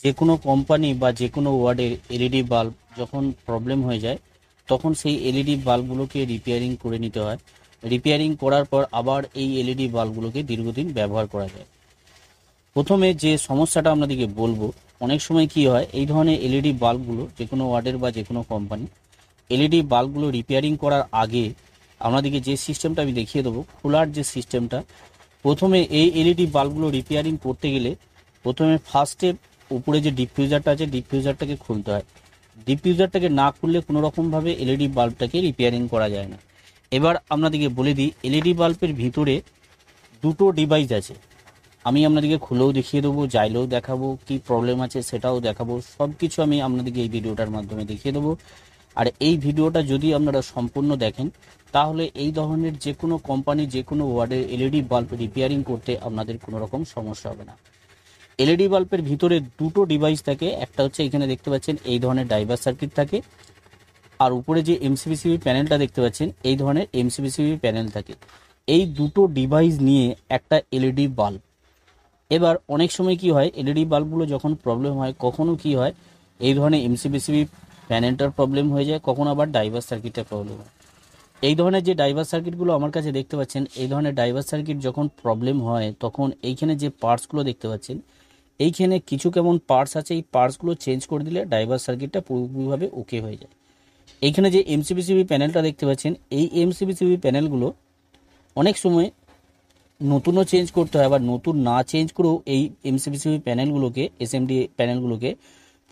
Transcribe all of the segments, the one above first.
যে কোনো কোম্পানি বা যে কোনো ওয়ার্ডের এলইডি বাল্ব যখন প্রবলেম হয়ে যায় তখন সেই এলইডি বাল্বগুলোকে রিপেয়ারিং করে নিতে হয়। রিপেয়ারিং করার পর আবার এই এলইডি বাল্বগুলোকে দীর্ঘদিন ব্যবহার করা যায়। প্রথমে যে সমস্যাটা আপনাদেরকে বলবো, অনেক সময় কি হয়, এই ধরনের এলইডি বাল্বগুলো যে কোনো ওয়ার্ডের বা যে কোনো কোম্পানি এলইডি বাল্বগুলো রিপেয়ারিং করার আগে আপনাদেরকে যে সিস্টেমটা আমি দেখিয়ে দেবো, খোলার যে সিস্টেমটা, প্রথমে এই এলইডি বাল্বগুলো রিপেয়ারিং করতে গেলে প্রথমে ফার্স্ট স্টেপ, উপরে যে ডিফিউজারটা আছে ডিফিউজারটাকে খুলতে হয়। ডিফিউজারটাকে না খুললে কোনো রকমভাবে এলইডি বাল্বটাকে রিপেয়ারিং করা যায় না। এবার আপনাদেরকে বলে দিই, এলইডি বাল্বের ভিতরে দুটো ডিভাইস আছে। আমি আপনাদেরকে খুলেও দেখিয়ে দেবো, চাইলেও দেখাবো, কি প্রবলেম আছে সেটাও দেখাবো, সব কিছু আমি আপনাদেরকে এই ভিডিওটার মাধ্যমে দেখিয়ে দেবো। আর এই ভিডিওটা যদি আপনারা সম্পূর্ণ দেখেন তাহলে এই ধরনের যে কোনো কোম্পানি যে কোনো ওয়ার্ডের এলইডি বাল্ব রিপেয়ারিং করতে আপনাদের কোনো রকম সমস্যা হবে না। এলইডি বাল্বের ভিতরে দুটো ডিভাইস থাকে, একটা হচ্ছে এখানে দেখতে পাচ্ছেন এই ধরনের ডাইভার সার্কিট থাকে, আর উপরে যে এমসিবিসিবি প্যানেলটা দেখতে পাচ্ছেন এই ধরনের এমসিবিসিবি প্যানেল থাকে। এই দুটো ডিভাইস নিয়ে একটা এলইডি বাল্ব। এবার অনেক সময় কি হয়, এলইডি বাল্বগুলো যখন প্রবলেম হয় কখনো কি হয় এই ধরনের এমসিবিসিবি প্যানেলটার প্রবলেম হয়ে যায়, কখনো আবার ডাইভার সার্কিটের প্রবলেম হয়। এই ধরনের যে ডাইভার সার্কিটগুলো আমার কাছে দেখতে পাচ্ছেন, এই ধরনের ডাইভার সার্কিট যখন প্রবলেম হয় তখন এইখানে যে পার্টসগুলো দেখতে পাচ্ছেন, এইখানে কিছু কেমন পার্টস আছে, এই পার্টসগুলো চেঞ্জ করে দিলে ডাইভার সার্কিটটা পুরোপুরিভাবে ওকে হয়ে যায়। এইখানে যে এমসিবিসিবি প্যানেলটা দেখতে পাচ্ছেন, এই এমসিবিসিবি প্যানেলগুলো অনেক সময় নতুনও চেঞ্জ করতে হয়, আবার নতুন না চেঞ্জ করেও এই এমসিবিসিবি প্যানেলগুলোকে, এসএমডি প্যানেলগুলোকে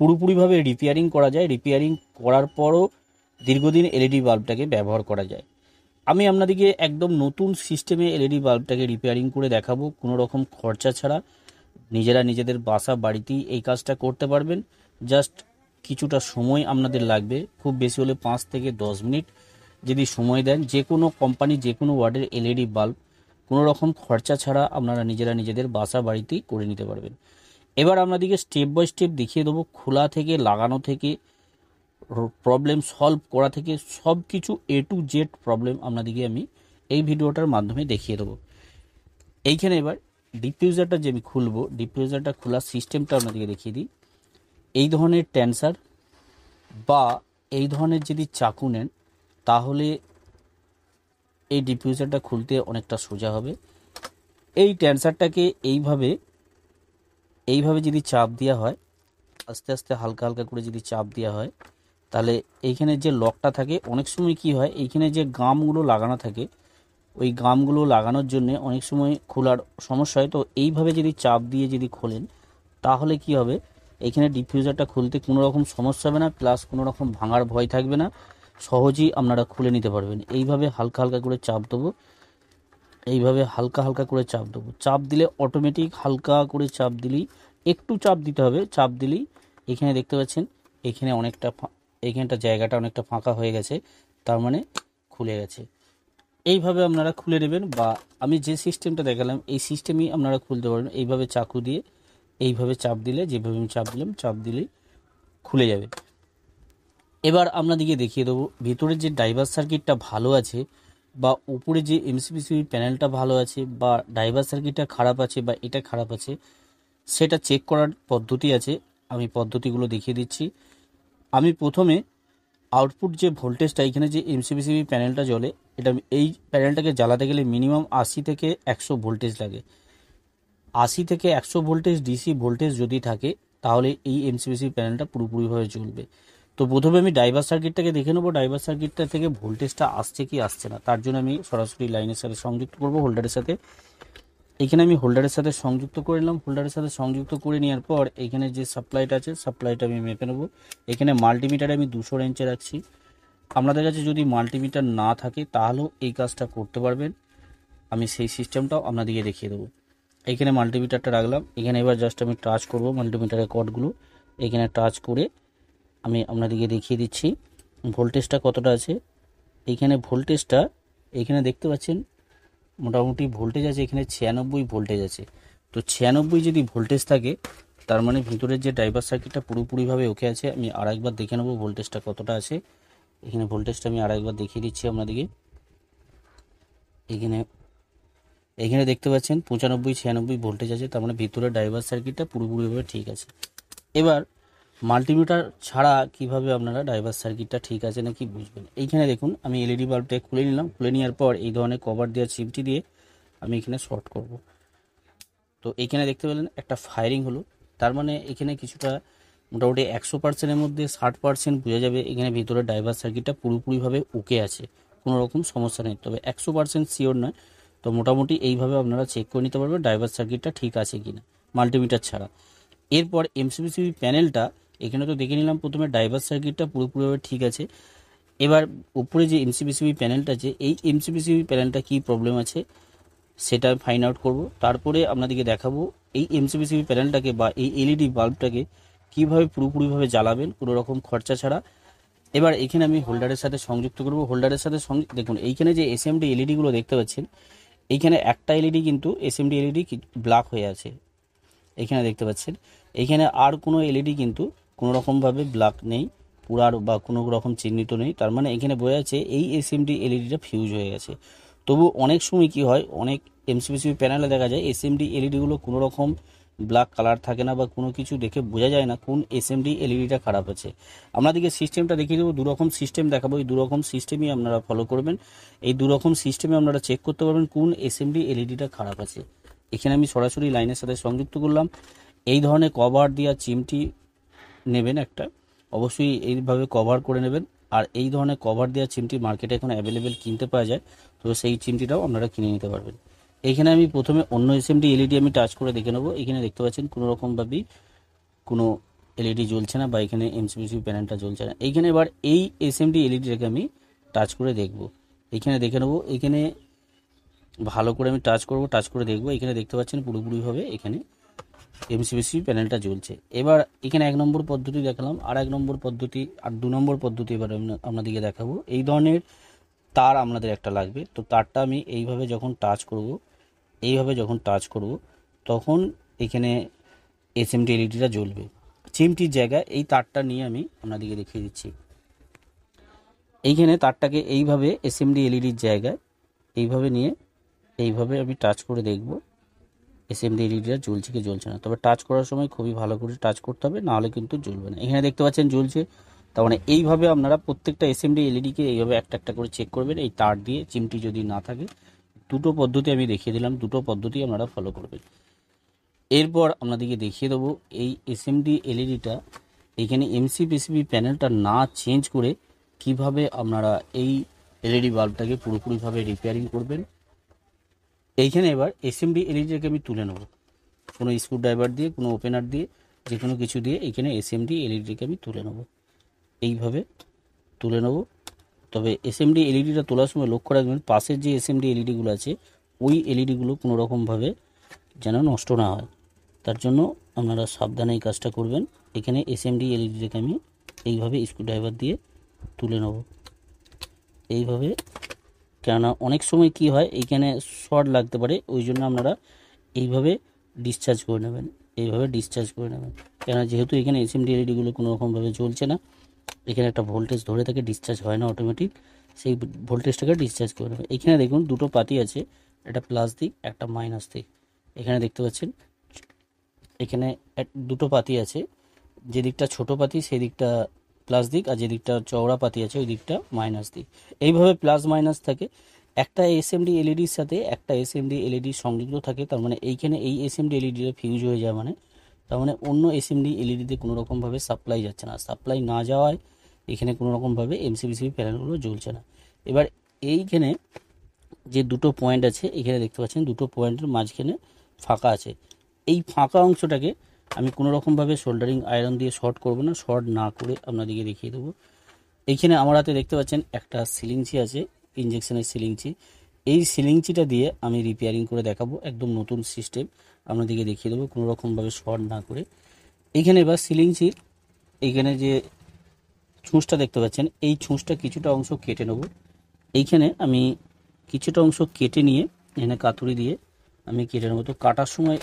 পুরোপুরিভাবে রিপেয়ারিং করা যায়। রিপেয়ারিং করার পরও দীর্ঘদিন এলইডি বাল্বটাকে ব্যবহার করা যায়। আমি আপনাদেরকে একদম নতুন সিস্টেমে এলইডি বাল্বটাকে রিপেয়ারিং করে দেখাবো, কোনো রকম খরচা ছাড়া। নিজেরা নিজেদের বাসা বাড়িতেই এই কাজটা করতে পারবেন। জাস্ট কিছুটা সময় আপনাদের লাগবে, খুব বেশি হলে 5 থেকে 10 মিনিট যদি সময় দেন, যে কোনো কোম্পানি যে কোনো ওয়ার্ডের এলইডি বাল্ব কোনো রকম খরচা ছাড়া আপনারা নিজেরা নিজেদের বাসা বাড়িতেই করে নিতে পারবেন। এবার আপনাদেরকে স্টেপ বাই স্টেপ দেখিয়ে দেবো, খোলা থেকে লাগানো থেকে প্রবলেম সলভ করা থেকে সব কিছু এ টু জেড প্রবলেম আপনাদেরকে আমি এই ভিডিওটার মাধ্যমে দেখিয়ে দেবো। এইখানে এবার ডিফিউজারটা যে আমি খুলবো, ডিফিউজারটা খোলার সিস্টেমটা আপনাদেরকে দেখিয়ে দিই। এই ধরনের ট্যান্সার বা এই ধরনের যদি চাকু নেন তাহলে এই ডিফিউজারটা খুলতে অনেকটা সোজা হবে। এই ট্যান্সারটাকে এইভাবে এইভাবে যদি চাপ দেওয়া হয়, আস্তে আস্তে হালকা হালকা করে যদি চাপ দেওয়া হয়, তাহলে এইখানে যে লকটা থাকে, অনেক সময় কি হয় এইখানে যে গামগুলো লাগানো থাকে, ওই গামগুলো লাগানোর জন্য অনেক সময় খোলার সমস্যা হয়। তো এইভাবে যদি চাপ দিয়ে যদি খোলেন তাহলে কি হবে, এখানে ডিফিউজারটা খুলতে কোনো রকম সমস্যা হবে না, প্লাস কোনো রকম ভাঙার ভয় থাকবে না, সহজেই আপনারা খুলে নিতে পারবেন। এইভাবে হালকা হালকা করে চাপ দেবো, এইভাবে হালকা হালকা করে চাপ দেবো। চাপ দিলে অটোমেটিক হালকা করে চাপ দিলেই, একটু চাপ দিতে হবে, চাপ দিলেই এখানে দেখতে পাচ্ছেন এখানে অনেকটা এইখানটা জায়গাটা অনেকটা ফাঁকা হয়ে গেছে, তার মানে খুলে গেছে। এইভাবে আপনারা খুলে নেবেন, বা আমি যে সিস্টেমটা দেখালাম এই সিস্টেমেই আপনারা খুলতে পারবেন। এইভাবে চাকু দিয়ে এইভাবে চাপ দিলে, যেভাবে আমি চাপ দিলাম, চাপ দিলেই খুলে যাবে। এবার আপনাদেরকে দেখিয়ে দেবো ভিতরে যে ডাইভার সার্কিটটা ভালো আছে বা উপরে যে এমসিবিসিবি প্যানেলটা ভালো আছে বা ডাইভার সার্কিটটা খারাপ আছে বা এটা খারাপ আছে, সেটা চেক করার পদ্ধতি আছে। আমি পদ্ধতিগুলো দেখিয়ে দিচ্ছি। আমি প্রথমে আউটপুট যে ভোল্টেজটা, এখানে যে এমসিবিসিবি প্যানেলটা জ্বলে, এটা এই প্যানেলটাকে জ্বালাতে গেলে মিনিমাম 80 থেকে 100 ভোল্টেজ লাগে। 80 থেকে 100 ভোল্টেজ ডিসি ভোল্টেজ যদি থাকে তাহলে এই এমসিবিসিবি প্যানেলটা পুরোপুরিভাবে জ্বলবে। তো প্রথমে আমি ড্রাইভার সার্কিটটাকে দেখে নেবো, ড্রাইভার সার্কিটটা থেকে ভোল্টেজটা আসছে কি আসছে না। তার জন্য আমি সরাসরি লাইনের সাথে সংযুক্ত করব হোল্ডারের সাথে। এখানে আমি হোল্ডারের সাথে সংযুক্ত করে নিলাম। হোল্ডারের সাথে সংযুক্ত করে নেওয়ার পর এখানে যে সাপ্লাইটা আছে সাপ্লাইটা আমি মেপে নেবো। এখানে মাল্টিমিটারে আমি 200 রেঞ্জে রাখছি। আপনাদের কাছে যদি মাল্টিমিটার না থাকে তাহলেও এই কাজটা করতে পারবেন, আমি সেই সিস্টেমটাও আপনাদেরকে দেখিয়ে দেবো। এইখানে মাল্টিমিটারটা রাখলাম, এখানে এবার জাস্ট আমি টাচ করব মাল্টিমিটারের কর্ডগুলো, এখানে টাচ করে আমি আপনাদেরকে দেখিয়ে দিচ্ছি ভোল্টেজটা কতটা আছে। এইখানে ভোল্টেজটা এইখানে দেখতে পাচ্ছেন মোটামুটি ভোল্টেজ আছে, এখানে 96 ভোল্টেজ আছে। তো 96 যদি ভোল্টেজ থাকে তার মানে ভিতরের যে ড্রাইভার সার্কিটটা পুরোপুরিভাবে ওকে আছে। আমি আরেকবার দেখে নেবো ভোল্টেজটা কতটা আছে। এখানে ভোল্টেজটা আমি আরেকবার দেখিয়ে দিচ্ছি আপনাদেরকে। এখানে এখানে দেখতে পাচ্ছেন 95 96 ভোল্টেজ আছে, তার মানে ভিতরে ড্রাইভার সার্কিটটা পুরোপুরিভাবে ঠিক আছে। এবার মাল্টিমিটার ছাড়া কিভাবে আপনারা ড্রাইভার সার্কিটটা ঠিক আছে নাকি বুঝবেন। এইখানে দেখুন আমি এলইডি বাল্বটা খুলে নিলাম, খুলে নেওয়ার পর এই ধরনের কভার দেওয়া চিমটি দিয়ে আমি এখানে শর্ট করব। তো এইখানে দেখতে পেলেন একটা ফায়ারিং হলো, তার মানে এখানে কিছুটা মোটামুটি 100%-এর মধ্যে 60% বোঝা যাবে এখানে ভিতরে ড্রাইভার সার্কিটটা পুরোপুরিভাবে ওকে আছে, কোনো রকম সমস্যা নেই। তবে 100% শিওর নয়, তো মোটামুটি এইভাবে আপনারা চেক করে নিতে পারবেন ড্রাইভার সার্কিটটা ঠিক আছে কিনা মাল্টিমিটার ছাড়া। এরপর এমসিবিসিবি প্যানেলটা এখানে তো দেখে নিলাম, প্রথমে ড্রাইভার সার্কিটটা পুরোপুরিভাবে ঠিক আছে। এবার উপরে যে এমসিবিসিবি প্যানেলটা আছে, এই এমসিবিসিবি প্যানেলটা কী প্রবলেম আছে সেটা ফাইন্ড আউট করব। তারপরে আপনাদেরকে দেখাবো এই এমসিবিসিবি প্যানেলটাকে বা এই এলইডি বাল্বটাকে কীভাবে পুরোপুরিভাবে জ্বালাবেন কোনো রকম খরচা ছাড়া। এবার এখানে আমি হোল্ডারের সাথে সংযুক্ত করব। হোল্ডারের সাথে দেখুন এইখানে যে এসএমডি এলইডিগুলো দেখতে পাচ্ছেন, এইখানে একটা এলইডি কিন্তু এসএমডি এলইডি ব্ল্যাক হয়ে আছে, এখানে দেখতে পাচ্ছেন। এইখানে আর কোনো এলইডি কিন্তু কোনো রকমভাবে ব্ল্যাক নেই, পুরার বা কোনো রকম চিহ্নিত নেই, তার মানে এখানে বোঝা যাচ্ছে এই এসএমডি এলইডিটা ফিউজ হয়ে গেছে। তবু অনেক সময় কি হয়, অনেক এমসিবিসিবি প্যানেলে দেখা যায় এসএমডি এলইডিগুলো কোনো রকম ব্ল্যাক কালার থাকে না বা কোনো কিছু দেখে বোঝা যায় না কোন এসএমডি এলইডিটা খারাপ আছে। আপনাদেরকে সিস্টেমটা দেখিয়ে দেবো, দুরকম সিস্টেম দেখাবো, এই দুরকম সিস্টেমই আপনারা ফলো করবেন। এই দুরকম সিস্টেমে আপনারা চেক করতে পারবেন কোন এসএমডি এলইডিটা খারাপ আছে। এখানে আমি সরাসরি লাইনের সাথে সংযুক্ত করলাম। এই ধরনের কভার দেওয়া চিমটি নেবেন একটা, অবশ্যই এইভাবে কভার করে নেবেন। আর এই ধরনের কভার দেওয়া চিমটি মার্কেটে এখন অ্যাভেলেবেল কিনতে পাওয়া যায়, তো সেই চিমটিটাও আপনারা কিনে নিতে পারবেন। এইখানে আমি প্রথমে অন্য এসএমডি এলইডি আমি টাচ করে দেখে নেবো। এখানে দেখতে পাচ্ছেন কোনো রকমভাবেই কোনো এলইডি জ্বলছে না বা এখানে এমসিবিসি প্যানেলটা জ্বলছে না। এইখানে এবার এই এসএমডি এলইডিটাকে আমি টাচ করে দেখব। এইখানে দেখে নেবো, এখানে ভালো করে আমি টাচ করব, টাচ করে দেখব। এখানে দেখতে পাচ্ছেন পুরোপুরিভাবে এখানে এমসিবিসি প্যানেলটা জ্বলছে। এবার এখানে 1 নম্বর পদ্ধতি দেখালাম, আর 1 নম্বর পদ্ধতি আর 2 নম্বর পদ্ধতি এবার আপনাদেরকে দেখাবো। এই ধরনের তার আপনাদের একটা লাগবে, তো তারটা আমি এইভাবে যখন টাচ করব, এইভাবে যখন টাচ করব তখন এখানে এসএমডি এলইডিটা জ্বলবে। চিমটির জায়গায় এই তারটা নিয়ে আমি আপনাদেরকে দেখিয়ে দিচ্ছি। এইখানে তারটাকে এইভাবে এসএমডি এলইডির জায়গায় এইভাবে নিয়ে এইভাবে আমি টাচ করে দেখব এসএমডি এলইডিটা জ্বলছে কি জ্বলছে না। তবে টাচ করার সময় খুবই ভালো করে টাচ করতে হবে, নাহলে কিন্তু জ্বলবে না। এখানে দেখতে পাচ্ছেন জ্বলছে, তার মানে এইভাবে আপনারা প্রত্যেকটা এসএমডি এলইডিকে এইভাবে একটা একটা করে চেক করবেন এই তার দিয়ে, চিমটি যদি না থাকে। দুটো পদ্ধতি আমি দেখিয়ে দিলাম, দুটো পদ্ধতি আপনারা ফলো করবেন। এরপর আপনাদেরকে দেখিয়ে দেবো এই এসএমডি এলইডিটা এখানে এমসিবিসিবি প্যানেলটা না চেঞ্জ করে কিভাবে আপনারা এই এলইডি বাল্বটাকে পুরোপুরিভাবে রিপেয়ারিং করবেন। এইখানে এবার এসএমডি এলইডিটাকে আমি তুলে নেব, কোনো স্ক্রুড্রাইভার দিয়ে, কোনো ওপেনার দিয়ে, যে কোনো কিছু দিয়ে এখানে এসএমডি এলইডিটাকে আমি তুলে নেব, এইভাবে তুলে নেব। তবে এসএমডি এলইডিটা তোলার সময় লক্ষ্য রাখবেন পাশের যে এসএমডি এলইডিগুলো আছে ওই এলইডিগুলো কোনো রকমভাবে যেন নষ্ট না হয়, তার জন্য আপনারা সাবধানে এই কাজটা করবেন। এখানে এসএমডি এলইডিটাকে আমি এইভাবে স্ক্রুড্রাইভার দিয়ে তুলে নেব, এইভাবে। কেননা অনেক সময় কি হয় এইখানে শর্ট লাগতে পারে, ওই জন্য আপনারা এইভাবে ডিসচার্জ করে নেবেন, এইভাবে ডিসচার্জ করে নেবেন। কেননা যেহেতু এখানে এসএমডি এলইডিগুলো কোনো রকমভাবে জ্বলছে না, এখানে একটা ভোল্টেজ ধরে থাকে, ডিসচার্জ হয় না অটোমেটিক, সেই ভোল্টেজটাকে ডিসচার্জ করে নেবে। এখানে দেখুন দুটো পাতি আছে, একটা প্লাস দিক একটা মাইনাস দিক। এখানে দেখতে পাচ্ছেন এখানে দুটো পাতি আছে, যে দিকটা ছোট পাতি সেই দিকটা প্লাস দিক, আর যে দিকটা চওড়া পাতি আছে ওই দিকটা মাইনাস দিক। এইভাবে প্লাস মাইনাস থাকে। একটা এসএমডি এলইডির সাথে একটা এসএমডি এলইডি সংযুক্ত থাকে, তার মানে এইখানে এই এসএমডি এলইডিটা ফিউজ হয়ে যায়, মানে তার মানে অন্য এসএমডি এলইডিতে কোনো রকমভাবে সাপ্লাই যাচ্ছে না। সাপ্লাই না যাওয়ায় এখানে কোনো রকমভাবে এমসিবিসিবি প্যানেলগুলো জ্বলছে না। এবার এইখানে যে দুটো পয়েন্ট আছে, এখানে দেখতে পাচ্ছেন দুটো পয়েন্টের মাঝখানে ফাঁকা আছে, এই ফাঁকা অংশটাকে আমি কোনো রকমভাবে সোল্ডারিং আয়রন দিয়ে শর্ট করব না, শর্ট না করে আপনাদেরকে দেখিয়ে দেবো। এইখানে আমার হাতে দেখতে পাচ্ছেন একটা সিলিংচি আছে, ইঞ্জেকশনের সিলিংচি। এই সিলিংচিটা দিয়ে আমি রিপেয়ারিং করে দেখাবো, একদম নতুন সিস্টেম আপনাদেরকে দেখিয়ে দেবো কোনো রকমভাবে শর্ট না করে। এইখানে এবার সিলিংচির এইখানে যে ছুঁচটা দেখতে পাচ্ছেন, এই ছুঁচটা কিছুটা অংশ কেটে নেব। এইখানে আমি কিছুটা অংশ কেটে নিয়ে এখানে কাতুরি দিয়ে আমি কেটে নেবো। তো কাটার সময়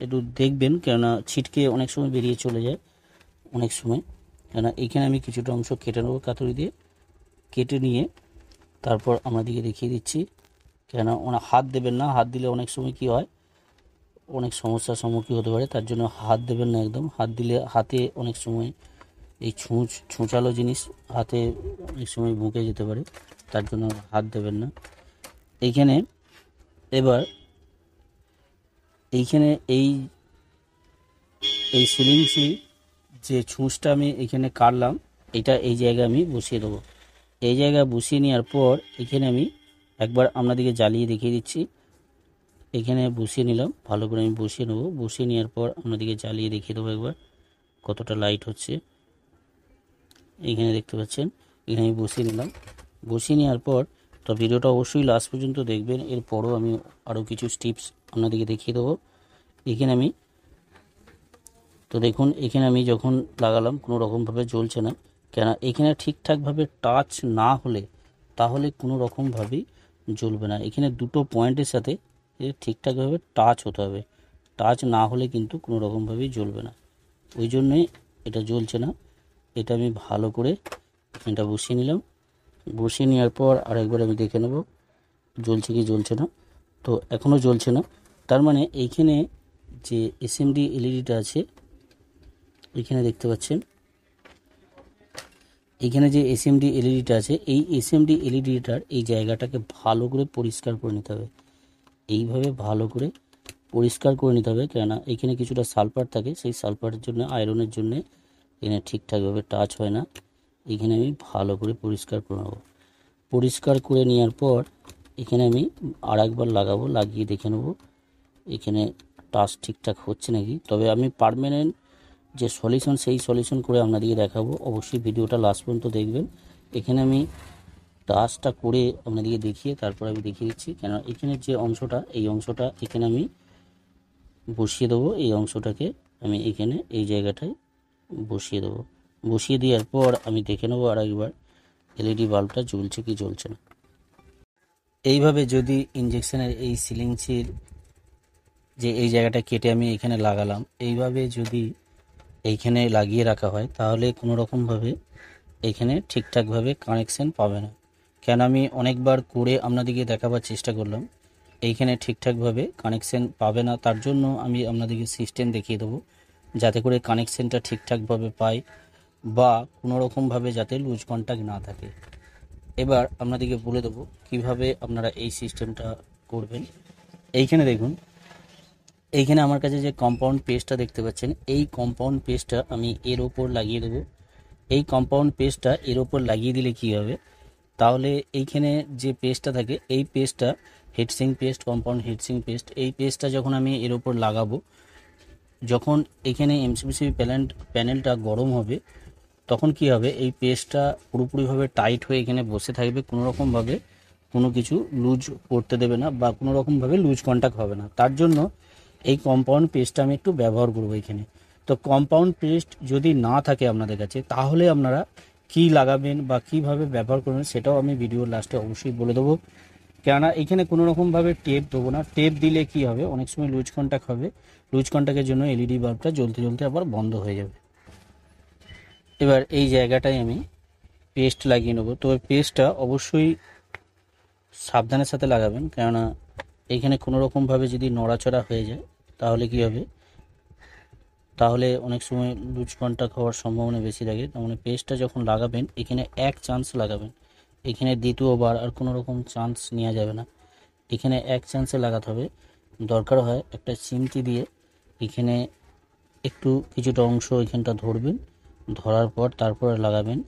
একটু দেখবেন, কেননা ছিটকে অনেক সময় বেরিয়ে চলে যায় অনেক সময়, কেননা এইখানে আমি কিছুটা অংশ কেটে নেবো কাতুরি দিয়ে। কেটে নিয়ে তারপর আপনাদেরকে দেখিয়ে দিচ্ছি, কেননা হাত দেবেন না, হাত দিলে অনেক সময় কি হয় অনেক সমস্যার সম্মুখীন হতে পারে। তার জন্য হাত দেবেন না একদম। হাত দিলে হাতে অনেক সময় এই ছুঁচালো জিনিস হাতে অনেক সময় মুখে যেতে পারে, তার জন্য হাত দেবেন না। এইখানে এবার এইখানে এই এই সিলিংসি যে ছুঁচটা আমি এখানে কাটলাম, এটা এই জায়গায় আমি বসিয়ে দেবো। এই জায়গায় বসিয়ে নেওয়ার পর এখানে আমি একবার আপনাদেরকে জ্বালিয়ে দেখিয়ে দিচ্ছি। এখানে বসিয়ে নিলাম, ভালো করে আমি বসিয়ে নেবো। বসিয়ে নেওয়ার পর আপনাদেরকে জ্বালিয়ে দেখিয়ে দেবো একবার কতটা লাইট হচ্ছে। এখানে দেখতে পাচ্ছেন, এখানে আমি বসিয়ে নিলাম। বসিয়ে নেওয়ার পর তো ভিডিওটা অবশ্যই লাস্ট পর্যন্ত দেখবেন। এরপরও আমি আরও কিছু টিপস আপনাদেরকে দেখিয়ে দেবো। এখানে আমি তো দেখুন, এখানে আমি যখন লাগালাম কোনো রকমভাবে জ্বলছে না, কেন এখানে ঠিকঠাকভাবে টাচ না হলে তাহলে কোনো রকমভাবেই জ্বলবে না। এখানে দুটো পয়েন্টের সাথে ঠিকঠাকভাবে টাচ হতে হবে, টাচ না হলে কিন্তু কোনো রকমভাবেই জ্বলবে না। ওই জন্যই এটা জ্বলছে না। এটা আমি ভালো করে এটা বসিয়ে নিলাম। বসিয়ে নেওয়ার পর আরেকবার আমি দেখে নেব জ্বলছে কি জ্বলছে না। তো এখনও জ্বলছে না, তার মানে এইখানে যে এসএমডি এলইডিটা আছে, এখানে দেখতে পাচ্ছেন এখানে যে এসএমডি এলইডিটা আছে, এই এসএমডি এলইডিটার এই জায়গাটাকে ভালো করে পরিষ্কার করে নিতে হবে। এইভাবে ভালো করে পরিষ্কার করে নিতে হবে, কেননা এখানে কিছুটা সালফার থাকে, সেই সালফারের জন্য আয়রনের জন্য এখানে ঠিকঠাকভাবে টাচ হয় না। এখানে আমি ভালো করে পরিষ্কার করে নেব। পরিষ্কার করে নেওয়ার পর এখানে আমি আর একবার লাগাবো, লাগিয়ে দেখে নেব এখানে টাচ ঠিকঠাক হচ্ছে নাকি। তবে আমি পার্মানেন্ট যে সলিউশন, সেই সলিউশন করে আপনাদেরকে দেখাবো। অবশ্যই ভিডিওটা লাস্ট পর্যন্ত দেখবেন। এখানে আমি টাচটা করে আপনাদেরকে দেখিয়ে তারপর আমি দেখিয়ে দিচ্ছি, কেন এখানে যে অংশটা, এই অংশটা এখানে আমি বসিয়ে দেবো। এই অংশটাকে আমি এখানে এই জায়গাটায় বসিয়ে দেবো। বসিয়ে দেওয়ার পর আমি দেখে নেবো আর একবার এলইডি বাল্বটা জ্বলছে কি জ্বলছে না। এইভাবে যদি ইঞ্জেকশনের এই সিলিংসির যে এই জায়গাটা কেটে আমি এখানে লাগালাম, এইভাবে যদি এইখানে লাগিয়ে রাখা হয় তাহলে কোনো রকমভাবে এখানে ঠিকঠাকভাবে কানেকশন পাবে না। কেন আমি অনেকবার করে আপনাদেরকে দেখাবার চেষ্টা করলাম, এইখানে ঠিকঠাকভাবে কানেকশন পাবে না। তার জন্য আমি আপনাদেরকে সিস্টেম দেখিয়ে দেবো যাতে করে কানেকশনটা ঠিকঠাকভাবে পায় বা কোনো রকমভাবে যাতে লুজ কন্ট্যাক্ট না থাকে। এবার আপনাদেরকে বলে দেবো কিভাবে আপনারা এই সিস্টেমটা করবেন। এইখানে দেখুন, এইখানে আমার কাছে যে কম্পাউন্ড পেস্টটা দেখতে পাচ্ছেন, এই কম্পাউন্ড পেস্টটা আমি এর ওপর লাগিয়ে দেবো। এই কম্পাউন্ড পেস্টটা এর ওপর লাগিয়ে দিলে কি হবে, তাহলে এইখানে যে পেস্টটা থাকে, এই পেস্টটা heatsink paste, compound heatsink paste, এই পেস্টটা যখন আমি এর ওপর লাগাবো, যখন এখানে এমসিপিসি প্যানেলটা গরম হবে, তখন কি হবে, এই পেস্টটা পুরোপুরিভাবে টাইট হয়ে এখানে বসে থাকবে, কোনো রকমভাবে কোনো কিছু লুজ করতে দেবে না বা কোনো রকমভাবে লুজ কন্ট্যাক্ট হবে না। তার জন্য এই কম্পাউন্ড পেস্টটা আমি একটু ব্যবহার করবো এখানে। তো কম্পাউন্ড পেস্ট যদি না থাকে আপনাদের কাছে, তাহলে আপনারা কি লাগাবেন বা কিভাবে ব্যবহার করবেন সেটাও আমি ভিডিওর লাস্টে অবশ্যই বলে দেবো। কেননা এখানে কোনো রকমভাবে টেপ দেবো না। টেপ দিলে কি হবে, অনেক সময় লুজ কন্ট্যাক্ট হবে। লুজ কন্ট্যাক্টের জন্য এলইডি বাল্বটা জ্বলতে জ্বলতে আবার বন্ধ হয়ে যাবে। এবার এই জায়গাটায় আমি পেস্ট লাগিয়ে নেবো। তবে পেস্টটা অবশ্যই সাবধানের সাথে লাগাবেন, কেননা এইখানে কোনো রকমভাবে যদি নড়াচড়া হয়ে যায় তাহলে কি হবে, তাহলে অনেক সময় লুজ কন্ট্যাক্ট হওয়ার সম্ভাবনা বেশি থাকে। তার মানে পেস্টটা যখন লাগাবেন এখানে এক চান্স লাগাবেন, এখানে দ্বিতীয়বার আর কোনো রকম চান্স নেওয়া যাবে না। এখানে এক চান্সে লাগাতে হবে। দরকার হয় একটা চিমটি দিয়ে এখানে একটু কিছুটা অংশ এখানটা ধরবেন, ধরার পর তারপরে লাগাবেন।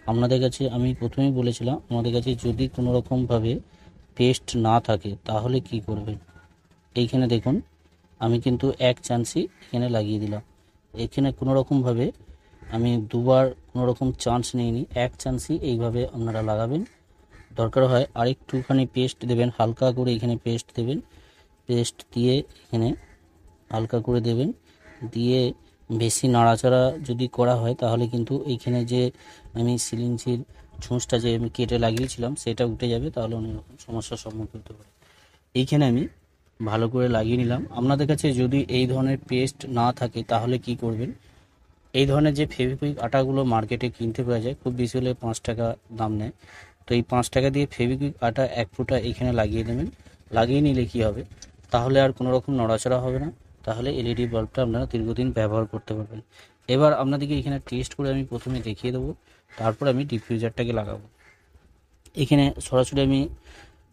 আপনাদের কাছে আমি প্রথমেই বলেছিলাম, আমাদের কাছে যদি কোনো রকমভাবে পেস্ট না থাকে তাহলে কি করবেন। এইখানে দেখুন, আমি কিন্তু এক চান্সই এখানে লাগিয়ে দিলাম। এখানে কোনো রকমভাবে আমি দুবার কোনো রকম চান্স নিইনি, এক চান্সই এইভাবে আপনারা লাগাবেন। দরকার হয় আরেকটুখানি পেস্ট দেবেন, হালকা করে এখানে পেস্ট দেবেন। পেস্ট দিয়ে এখানে হালকা করে দেবেন, দিয়ে বেশি নাড়াচাড়া যদি করা হয় তাহলে কিন্তু এইখানে যে আমি সিলিংসির ছুঁচটা যে আমি কেটে লাগিয়েছিলাম সেটা উঠে যাবে, তাহলে অনেক রকম সমস্যার সম্মুখীন হতে পারে। এইখানে আমি ভালো করে লাগিয়ে নিলাম। আপনাদের কাছে যদি এই ধরনের পেস্ট না থাকে তাহলে কি করবেন, এই ধরনের যে ফেভিকুইক আটাগুলো মার্কেটে কিনতে পাওয়া যায়, খুব বেশি হলে 5 টাকা দাম নেয়। তো এই 5 টাকা দিয়ে ফেভিকুইক আটা 1 ফুটা এখানে লাগিয়ে দেবেন। লাগিয়ে নিলে কি হবে, তাহলে আর কোনো রকম নড়াচড়া হবে না, তাহলে এলইডি বাল্বটা আপনারা দীর্ঘদিন ব্যবহার করতে পারবেন। এবার আপনাদেরকে এখানে টেস্ট করে আমি প্রথমে দেখিয়ে দেবো, তারপর আমি ডিফিউজারটাকে লাগাবো। এখানে সরাসরি আমি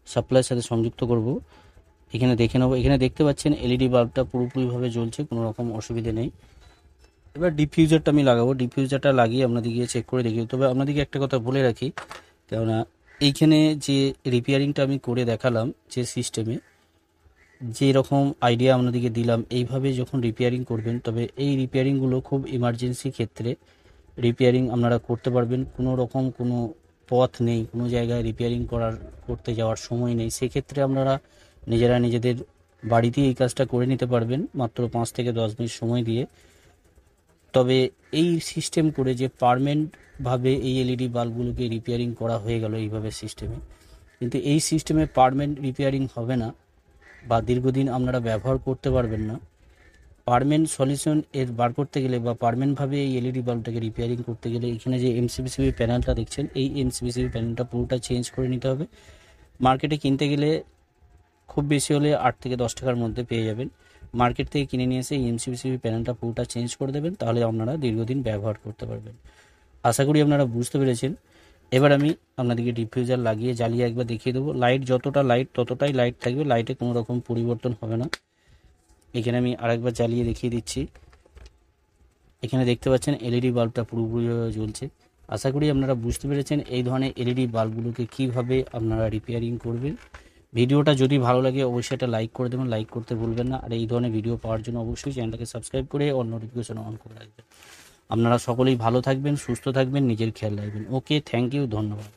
সাপ্লাইয়ের সাথে সংযুক্ত করব। এখানে দেখে নেবো, এখানে দেখতে পাচ্ছেন এলইডি বাল্বটা পুরোপুরিভাবে জ্বলছে, কোনো রকম অসুবিধে নেই। এবার ডিফিউজারটা আমি লাগাবো। ডিফিউজারটা লাগিয়ে আপনাদেরকে চেক করে দেখি। তবে আপনাদেরকে একটা কথা বলে রাখি, কেননা এইখানে যে রিপেয়ারিংটা আমি করে দেখালাম, যে সিস্টেমে যে রকম আইডিয়া আপনাদেরকে দিলাম, এইভাবে যখন রিপেয়ারিং করবেন, তবে এই রিপেয়ারিংগুলো খুব ইমার্জেন্সি ক্ষেত্রে রিপেয়ারিং আপনারা করতে পারবেন। কোনো রকম কোনো পথ নেই, কোনো জায়গায় রিপেয়ারিং করতে যাওয়ার সময় নেই, সেক্ষেত্রে আপনারা নিজেরা নিজেদের বাড়িতে এই কাজটা করে নিতে পারবেন মাত্র 5 থেকে 10 মিনিট সময় দিয়ে। তবে এই সিস্টেম করে যে পার্মানেন্টভাবে এই এলইডি বাল্বগুলোকে রিপেয়ারিং করা হয়ে গেল এইভাবে সিস্টেমে, কিন্তু এই সিস্টেমে পার্মানেন্ট রিপেয়ারিং হবে না বা দীর্ঘদিন আপনারা ব্যবহার করতে পারবেন না। পার্মানেন্ট সলিউশন এর বার করতে গেলে বা পার্মানেন্টভাবে এই এলইডি বাল্বটাকে রিপেয়ারিং করতে গেলে এখানে যে এমসিবিসিবি প্যানেলটা দেখছেন, এই এমসিবিসিবি প্যানেলটা পুরোটা চেঞ্জ করে নিতে হবে। মার্কেটে কিনতে গেলে খুব বেশি হলে 8 থেকে 10 টাকার মধ্যে পেয়ে যাবেন। মার্কেট থেকে কিনে নিয়ে এসে এই এমসিবিসিবি প্যানেলটা পুরোটা চেঞ্জ করে দেবেন, তাহলে আপনারা দীর্ঘদিন ব্যবহার করতে পারবেন। আশা করি আপনারা বুঝতে পেরেছেন। এবার আমি আপনাদেরকে ডিফিউজার লাগিয়ে জ্বালিয়ে একবার দেখিয়ে দেবো। লাইট যতটা লাইট ততটাই লাইট থাকবে, লাইটে কোনো রকম পরিবর্তন হবে না। এখানে আমি আরেকবার জ্বালিয়ে দেখিয়ে দিচ্ছি। এখানে দেখতে পাচ্ছেন এলইডি বাল্বটা পুরোপুরিভাবে জ্বলছে। আশা করি আপনারা বুঝতে পেরেছেন এই ধরনের এলইডি বাল্বগুলোকে কীভাবে আপনারা রিপেয়ারিং করবেন। ভিডিওটা যদি ভালো লাগে অবশ্যই একটা লাইক করে দেবেন, লাইক করতে ভুলবেন না। আর এই ধরনের ভিডিও পাওয়ার জন্য অবশ্যই চ্যানেলটাকে সাবস্ক্রাইব করে অল নোটিফিকেশন অন করে রাখবেন। আপনারা সকলেই ভালো থাকবেন, সুস্থ থাকবেন, নিজের খেয়াল রাখবেন। ওকে, থ্যাংক ইউ, ধন্যবাদ।